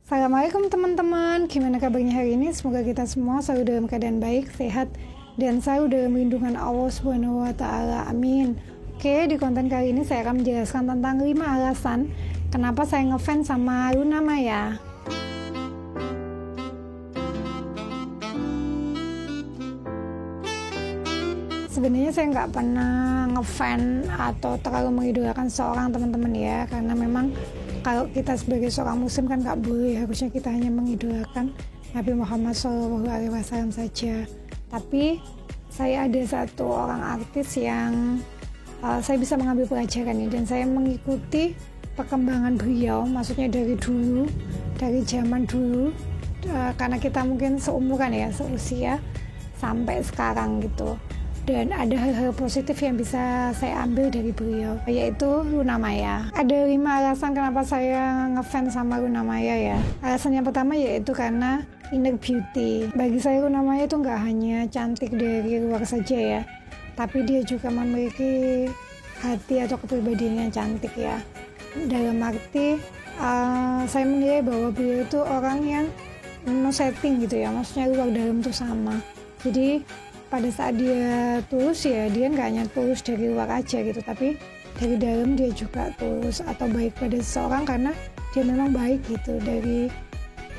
Assalamualaikum teman-teman, gimana kabarnya hari ini? Semoga kita semua selalu dalam keadaan baik, sehat, dan selalu dalam lindungan Allah Subhanahu wa Ta'ala. Amin. Oke, di konten kali ini saya akan menjelaskan tentang 5 alasan kenapa saya ngefans sama Luna Maya. Sebenarnya saya nggak pernah ngefans atau terlalu mengidolakan seorang teman-teman ya, karena memang kalau kita sebagai seorang muslim kan nggak boleh, harusnya kita hanya mengidolakan Nabi Muhammad SAW saja. Tapi saya ada satu orang artis yang saya bisa mengambil pelajaran dan saya mengikuti perkembangan beliau, maksudnya dari dulu, dari zaman dulu, karena kita mungkin seumuran ya, seusia sampai sekarang gitu. Dan ada hal-hal positif yang bisa saya ambil dari beliau, yaitu Luna Maya. Ada 5 alasan kenapa saya ngefans sama Luna Maya ya. Alasan yang pertama yaitu karena inner beauty. Bagi saya Luna Maya itu nggak hanya cantik dari luar saja ya, tapi dia juga memiliki hati atau kepribadian yang cantik ya. Dalam arti saya menilai bahwa beliau itu orang yang no setting gitu ya, maksudnya luar dalam itu sama. Jadi pada saat dia tulus ya, dia nggak hanya tulus dari luar aja gitu, tapi dari dalam dia juga tulus atau baik pada seseorang karena dia memang baik gitu dari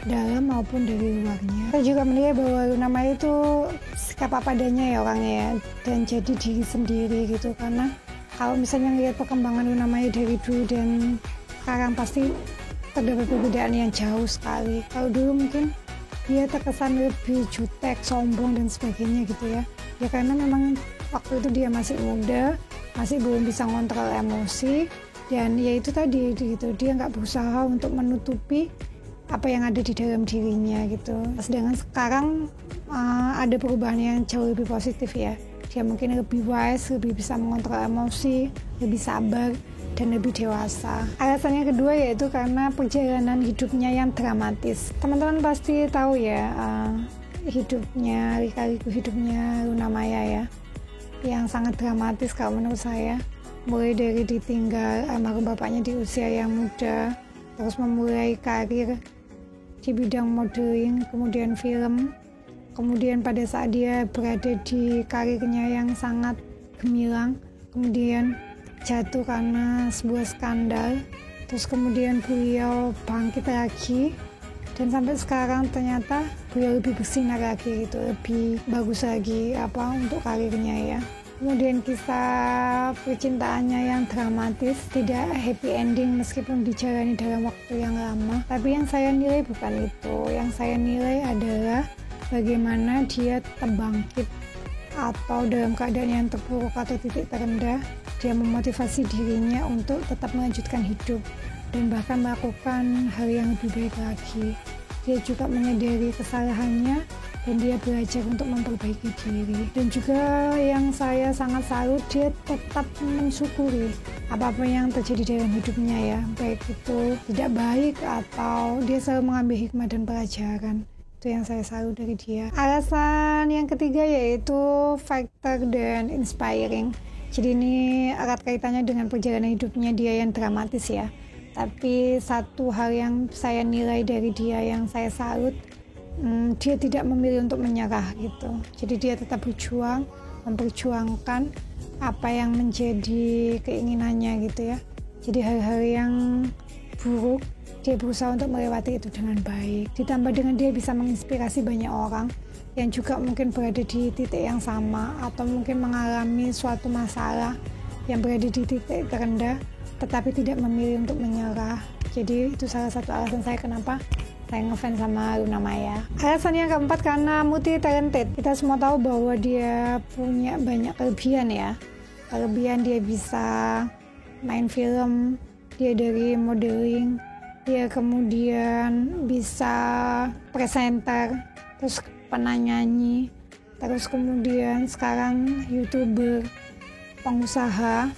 dalam maupun dari luarnya. Saya juga menilai bahwa Luna Maya itu sikap apa adanya ya orangnya ya, dan jadi diri sendiri gitu. Karena kalau misalnya lihat perkembangan Luna Maya dari dulu dan sekarang pasti terdapat perbedaan yang jauh sekali. Kalau dulu mungkin dia terkesan lebih jutek, sombong dan sebagainya gitu ya. Ya karena memang waktu itu dia masih muda, masih belum bisa ngontrol emosi, dan ya itu tadi gitu, dia nggak berusaha untuk menutupi apa yang ada di dalam dirinya gitu. Sedangkan sekarang ada perubahan yang jauh lebih positif ya. Dia mungkin lebih wise, lebih bisa mengontrol emosi, lebih sabar, dan lebih dewasa. Alasan yang kedua yaitu karena perjalanan hidupnya yang dramatis. Teman-teman pasti tahu ya lika-liku hidupnya Luna Maya ya, yang sangat dramatis kalau menurut saya. Mulai dari ditinggal almarhum bapaknya di usia yang muda, terus memulai karir di bidang modeling, kemudian film, kemudian pada saat dia berada di karirnya yang sangat gemilang, kemudian jatuh karena sebuah skandal, terus kemudian beliau bangkit lagi, dan sampai sekarang ternyata beliau lebih bersinar lagi gitu, lebih bagus lagi untuk karirnya ya. Kemudian kisah percintaannya yang dramatis, tidak happy ending meskipun dijalani dalam waktu yang lama. Tapi yang saya nilai bukan itu, yang saya nilai adalah bagaimana dia tetap bangkit, atau dalam keadaan yang terpuruk atau titik terendah, dia memotivasi dirinya untuk tetap melanjutkan hidup dan bahkan melakukan hal yang lebih baik lagi. Dia juga menyadari kesalahannya dan dia belajar untuk memperbaiki diri. Dan juga yang saya sangat salut, dia tetap mensyukuri apa-apa yang terjadi dalam hidupnya ya, baik itu tidak baik atau dia selalu mengambil hikmah dan pelajaran. Itu yang saya salut dari dia. Alasan yang ketiga yaitu factor dan inspiring. Jadi ini erat kaitannya dengan perjalanan hidupnya dia yang dramatis ya. Tapi satu hal yang saya nilai dari dia yang saya salut, dia tidak memilih untuk menyerah gitu. Jadi dia tetap berjuang, memperjuangkan apa yang menjadi keinginannya gitu ya. Jadi hal-hal yang buruk, dia berusaha untuk melewati itu dengan baik. Ditambah dengan dia bisa menginspirasi banyak orang yang juga mungkin berada di titik yang sama atau mungkin mengalami suatu masalah yang berada di titik terendah tetapi tidak memilih untuk menyerah. Jadi itu salah satu alasan saya kenapa saya ngefans sama Luna Maya. Alasan yang keempat karena multi talented. Kita semua tahu bahwa dia punya banyak kelebihan ya. Kelebihan dia bisa main film, dia dari modeling, dia kemudian bisa presenter, terus penyanyi, terus kemudian sekarang YouTuber, pengusaha.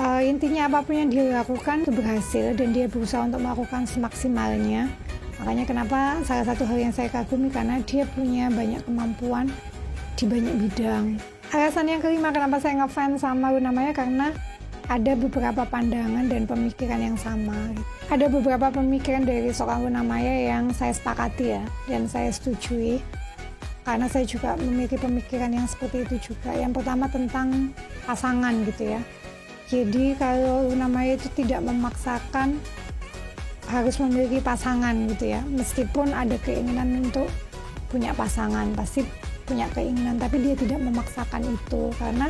Intinya apapun yang dia lakukan itu berhasil dan dia berusaha untuk melakukan semaksimalnya. Makanya kenapa salah satu hal yang saya kagumi karena dia punya banyak kemampuan di banyak bidang. Alasan yang kelima kenapa saya ngefans sama Luna Maya karena ada beberapa pandangan dan pemikiran yang sama. ada beberapa pemikiran dari seorang Luna Maya yang saya sepakati ya, dan saya setujui, karena saya juga memiliki pemikiran yang seperti itu juga. Yang pertama tentang pasangan gitu ya. Jadi kalau Luna Maya itu tidak memaksakan harus memiliki pasangan gitu ya, meskipun ada keinginan untuk punya pasangan, pasti punya keinginan, tapi dia tidak memaksakan itu, karena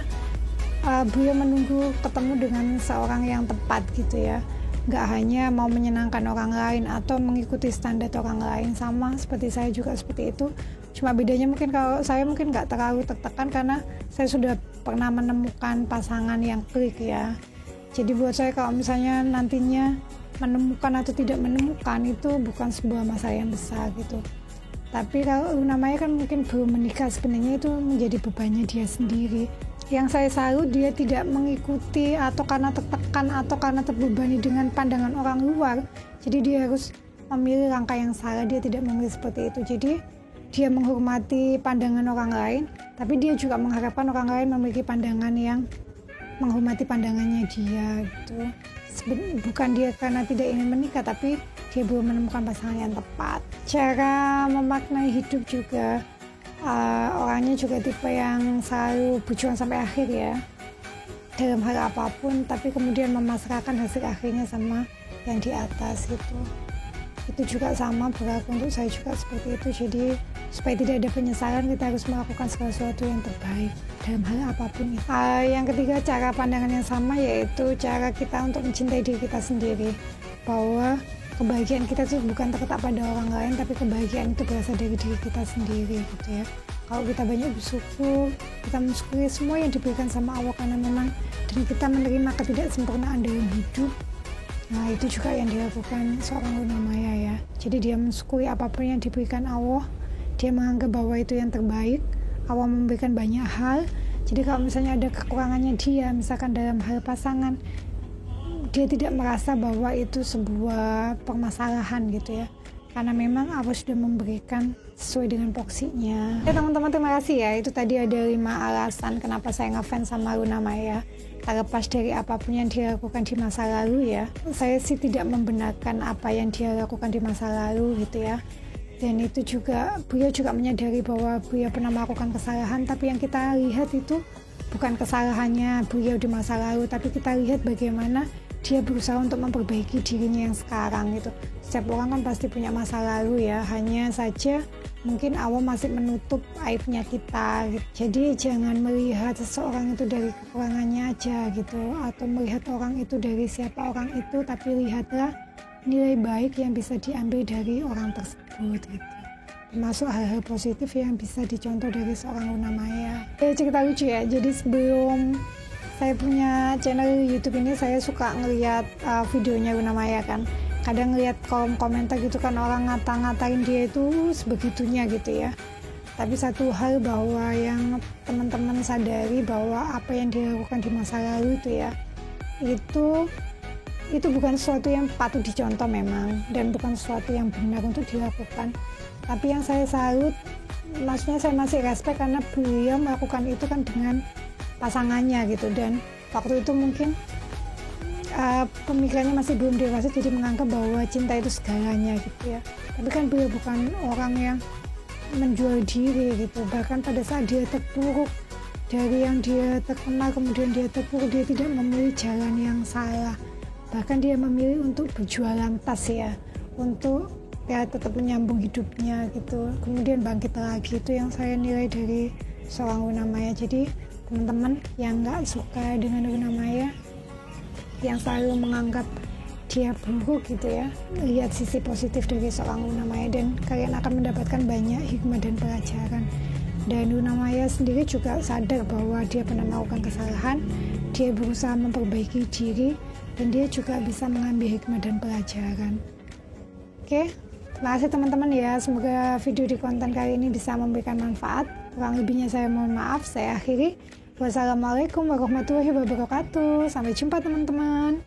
beliau menunggu ketemu dengan seorang yang tepat gitu ya, nggak hanya mau menyenangkan orang lain atau mengikuti standar orang lain. Sama seperti saya juga seperti itu, cuma bedanya mungkin kalau saya mungkin nggak terlalu tertekan karena saya sudah pernah menemukan pasangan yang klik ya. Jadi buat saya kalau misalnya nantinya menemukan atau tidak menemukan itu bukan sebuah masalah yang besar gitu. Tapi kalau Luna Maya kan mungkin belum menikah, sebenarnya itu menjadi bebannya dia sendiri. Yang saya salut, dia tidak mengikuti atau karena tertekan atau karena terbebani dengan pandangan orang luar, jadi dia harus memilih langkah yang salah. Dia tidak memilih seperti itu. Jadi dia menghormati pandangan orang lain, tapi dia juga mengharapkan orang lain memiliki pandangan yang menghormati pandangannya dia gitu. Bukan dia karena tidak ingin menikah, tapi dia belum menemukan pasangan yang tepat. Cara memaknai hidup juga, orangnya juga tipe yang selalu berjuang sampai akhir ya, dalam hal apapun, tapi kemudian memasrahkan hasil akhirnya sama yang di atas gitu. Itu juga sama berlaku untuk saya juga seperti itu. Jadi supaya tidak ada penyesalan, kita harus melakukan segala sesuatu yang terbaik dalam hal apapun itu. Yang ketiga, cara pandangan yang sama, yaitu cara kita untuk mencintai diri kita sendiri, bahwa kebahagiaan kita itu bukan terletak pada orang lain, tapi kebahagiaan itu berasal dari diri kita sendiri gitu ya. Kalau kita banyak bersyukur, kita mensyukuri semua yang diberikan sama Allah, karena memang dan kita menerima ketidaksempurnaan dalam hidup. Nah itu juga yang dilakukan seorang Luna Maya ya. Jadi dia mensyukuri apapun yang diberikan Allah, dia menganggap bahwa itu yang terbaik. Allah memberikan banyak hal, jadi kalau misalnya ada kekurangannya dia, misalkan dalam hal pasangan, dia tidak merasa bahwa itu sebuah permasalahan gitu ya, karena memang Allah sudah memberikan sesuai dengan porsinya. Ya teman-teman, terima kasih ya. Itu tadi ada 5 alasan kenapa saya ngefans sama Luna Maya. Terlepas dari apapun yang dia lakukan di masa lalu ya, saya sih tidak membenarkan apa yang dia lakukan di masa lalu gitu ya. Dan itu juga, beliau juga menyadari bahwa beliau pernah melakukan kesalahan, tapi yang kita lihat itu bukan kesalahannya beliau di masa lalu, tapi kita lihat bagaimana dia berusaha untuk memperbaiki dirinya yang sekarang gitu. Setiap orang kan pasti punya masa lalu ya, hanya saja mungkin Allah masih menutup aibnya kita gitu. Jadi jangan melihat seseorang itu dari kekurangannya aja gitu, atau melihat orang itu dari siapa orang itu, tapi lihatlah nilai baik yang bisa diambil dari orang tersebut gitu. Termasuk hal-hal positif yang bisa dicontoh dari seorang Luna Maya. Cerita lucu ya, jadi sebelum saya punya channel YouTube ini, saya suka ngeliat videonya Luna Maya kan. Kadang ngeliat kolom komentar gitu kan, orang ngata-ngatain dia itu sebegitunya gitu ya. Tapi satu hal bahwa yang teman-teman sadari, bahwa apa yang dia lakukan di masa lalu itu ya, itu bukan sesuatu yang patut dicontoh memang, dan bukan sesuatu yang benar untuk dilakukan. Tapi yang saya salut, maksudnya saya masih respect karena beliau melakukan itu kan dengan pasangannya gitu, dan waktu itu mungkin pemikirannya masih belum dewasa, jadi menganggap bahwa cinta itu segalanya gitu ya. Tapi kan beliau bukan orang yang menjual diri gitu. Bahkan pada saat dia terpuruk dari yang dia terkenal, kemudian dia terpuruk, dia tidak memilih jalan yang salah. Bahkan dia memilih untuk berjualan tas ya, untuk ya tetap menyambung hidupnya gitu, kemudian bangkit lagi. Itu yang saya nilai dari seorang Luna Maya. Jadi teman-teman yang nggak suka dengan Luna Maya, yang selalu menganggap dia buruk gitu ya, lihat sisi positif dari seorang Luna Maya, dan kalian akan mendapatkan banyak hikmah dan pelajaran. Dan Luna Maya sendiri juga sadar bahwa dia pernah melakukan kesalahan, dia berusaha memperbaiki diri, dan dia juga bisa mengambil hikmah dan pelajaran. Oke, terima kasih teman-teman ya. Semoga video di konten kali ini bisa memberikan manfaat. Kurang lebihnya saya mohon maaf. Saya akhiri. Wassalamualaikum warahmatullahi wabarakatuh. Sampai jumpa teman-teman.